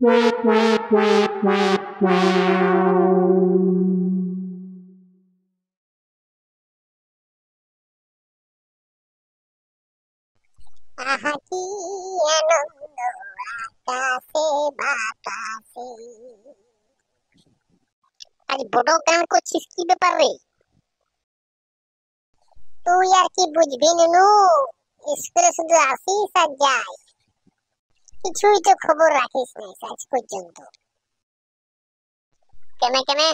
আহা কি আনন্দ আকাশে বাতাসে। আজ বড় গান করছিস, কি ব্যাপার রে? তুই আর কি বুঝবি নুনু, স্কুলে শুধু আসিস আর যাস, কিছুই তো খবর রাখিস না আজ পর্যন্ত। কেনে কেনে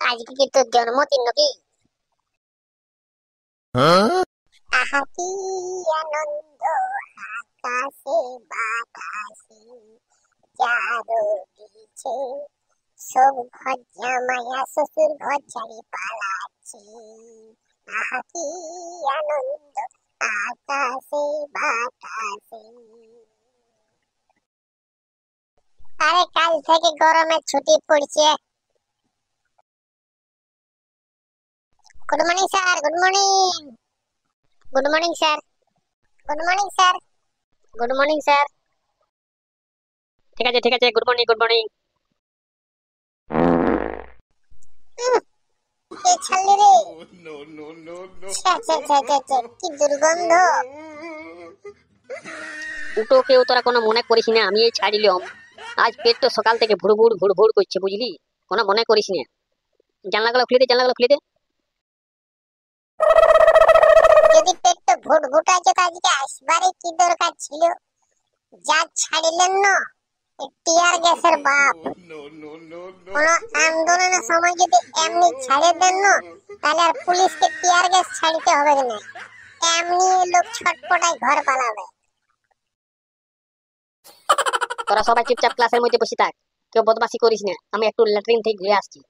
আজকে কি তোর জন্মদিন নাকি? আহা কি আনন্দ আকাশে বাতাসে, চারো দিছে সব ঘর জামাইয়া শ্বশুর ঘর ছাড়ি পালাচ্ছে। আহা কি আনন্দ আকাশে বাতাসে। আরে কাল থেকে গরমের ছুটি পড়ছে। Good morning sir, good morning. Good morning sir, good morning sir, good morning sir. ঠিক আছে, গুড মর্নিং, গুড মর্নিং। কে ছাড়লি রে? কি দুর্গন্ধ। উটো কেউ তোরা কোনো মনে করিস না, আমি এই ছাড়িলাম। আজ পেট তো সকাল থেকে ভুড় ভুড় করছে, বুঝলি? কোনো মনে করিস না। জানলাগুলো খুলে দে, জানলাগুলো খুলে দে। যদি পেট তো ভুট আছে তো আজকে আসবারে কি দরকার ছিল? যা ছাড়িলেন না টিয়ার গ্যাসের বাপ। কোন আন্দোলনের সময় যদি এমনি ছাড়ে দেন না, তাহলে আর পুলিশকে টিয়ার গ্যাস ছাড়তে হবে না, এমনি লোক ছটপটায় ঘর পালাবে। তোরা সবাই চুপচাপ ক্লাসের মধ্যে বসে থাক, কেউ বদমাশি করিস না। আমি একটু ল্যাট্রিন থেকে ঘুরে আসছি।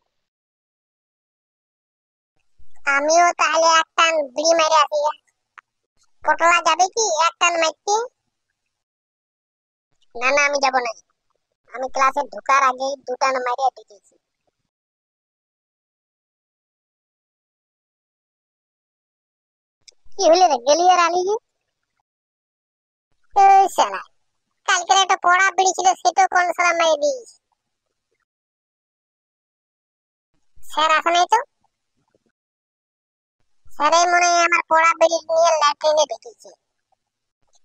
আমিও তাহলে এক টান বিড়ি মেরে আসি। পটলা যাবে কি এক টান মারতে? না না, আমি যাব না। আমি ক্লাসে ঢোকার আগেই দুটান মারিয়ে ঢুকেছি। কি হলে রে, গেলি আর আলি? শালা কালকের একটা পড়া বিড়ি ছিল, সেটাও কোন সালা মারিয়ে দিস। স্যার আসে নাই তো? স্যারে মনে হয় আমার পড়া বিড়ি নিয়ে ল্যাট্রিনে ঢুকেছে।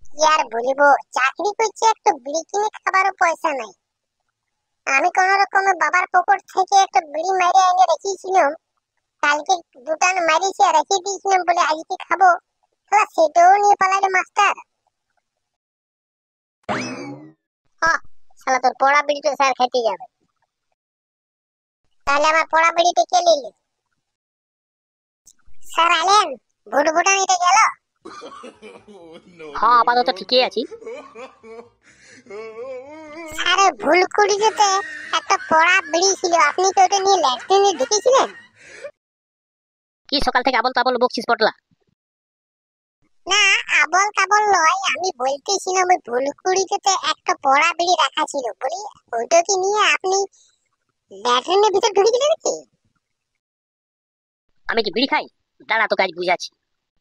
কি আর বলিব, চাকরি করছি, একটু বিড়ি কিনে খাবারও পয়সা নাই। আমি কোন রকমে বাবার পকেট থেকে একটা বিড়ি মারিয়ে এনে রেখেছিলাম। কালকে দুটান মারিয়েছি আর রেখে দিয়েছিলাম বলে আজকে খাবো, সেটাও নিয়ে পালাইলো মাস্টার। শালা তোর পড়া বিড়িটা স্যার খেতে যাবে। তাহলে আমার পড়া বিড়িটা কে নিল? স্যার আলেন, ভুটভুটা নিতে গেল? হ্যাঁ, আপাতত ঠিকই আছি। আরে ভুল করে যেতে একটা পড়া বিড়ি ছিল, আপনি তো ওটা নিয়ে ল্যাট্রিনে ঢুকেছিলেন। কি সকাল থেকে আবল তাবল বকছিস পটলা? না আবল তাবল নয়, আমি বলতেছিলাম ওই ভুল করে যেতে একটা পড়া বিড়ি রাখা ছিল, বলি ওইটাকে নিয়ে আপনি ল্যাট্রিনের ভিতর ঢুকে গেলেন নাকি? আমি কি বিড়ি খাই? দাঁড়া, তোকে আজ বুঝাচ্ছি।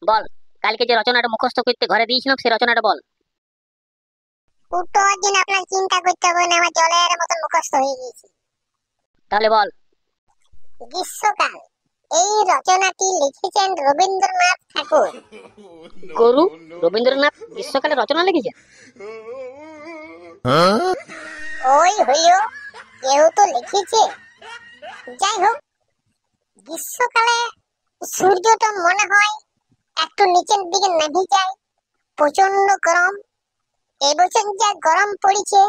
বল, কালকে যে রচনাটা মুখস্থ করতে ঘরে দিয়েছিলাম, সেই রচনাটা বল। ওটার জন্য আপনার চিন্তা করতে হবে না, আমার জলের মতন মুখস্থ হয়ে গেছে। তাহলে বল। গ্রীষ্মকাল, এই রচনাটি লিখেছেন রবীন্দ্রনাথ ঠাকুর। গরু, রবীন্দ্রনাথ গ্রীষ্মকালে রচনা লিখেছেন? ওই হইও, কেউ তো লিখেছে। যাই হোক, গ্রীষ্মকালে সূর্যটা মনে হয় একটু নিচের দিকে নেমে যায়, প্রচন্ড গরম। এবছর যা গরম পড়েছে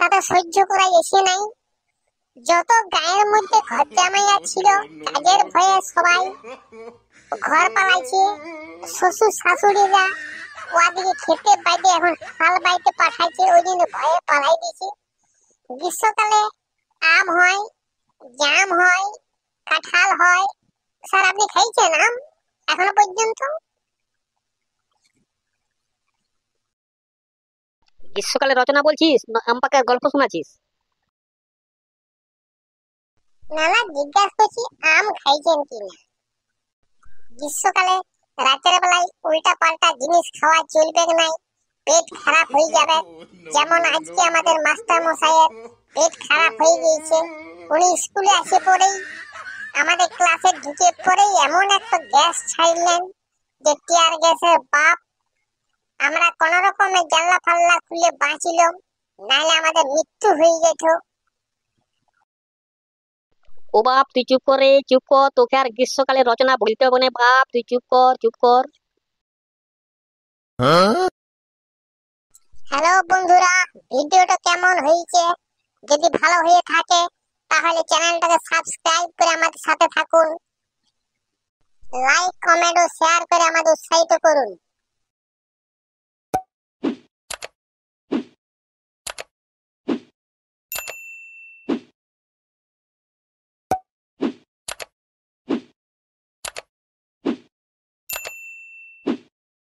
তাতে সহ্য করা এসে নাই। যত গায়ের মধ্যে ঘর জামাইয়া ছিল, কাজের ভয়ে সবাই ঘর পালাইছে। শ্বশুর শাশুড়িরা ওদিকে খেতে বাইতে এখন হাল বাইতে পাঠাইছে, ওই জন্য ভয়ে পালাই দিয়েছে। গ্রীষ্মকালে আম হয়, জাম হয়, কাঁঠাল হয়। স্যার আপনি খাইছেন আম এখনো পর্যন্ত? গ্রীষ্মকালে রচনা বলছিস না আম পাকার গল্প শোনাচ্ছিস? না না, জিজ্ঞাসা করছি আম খাইছেন কিনা। গ্রীষ্মকালে রাতের বেলায় উল্টা পাল্টা জিনিস খাওয়া চলবে নাই, পেট খারাপ হয়ে যাবে। যেমন আজকে আমাদের মাস্টার মশাইয়ের পেট খারাপ হয়ে গিয়েছে। উনি স্কুলে আসে পড়েই আমাদের ক্লাসে ঢুকে পড়েই এমন একটা গ্যাস ছাড়লেন যে টিয়ার গ্যাসের বাপ। আমরা কোন রকমে জানলা ফাল্লা খুলে বাঁচিলাম, নাহলে আমাদের মৃত্যু হয়ে যেত। ও বাপ তুই চুপ করে, চুপ কর, তোকে আর গ্রীষ্মকালে রচনা বলতে হবে না বাপ, তুই চুপ কর, চুপ কর। হ্যালো বন্ধুরা, ভিডিওটা কেমন হয়েছে? যদি ভালো হয়ে থাকে তাহলে চ্যানেলটাকে সাবস্ক্রাইব করে আমাদের সাথে থাকুন। লাইক, কমেন্ট ও শেয়ার করে আমাদের উৎসাহিত করুন।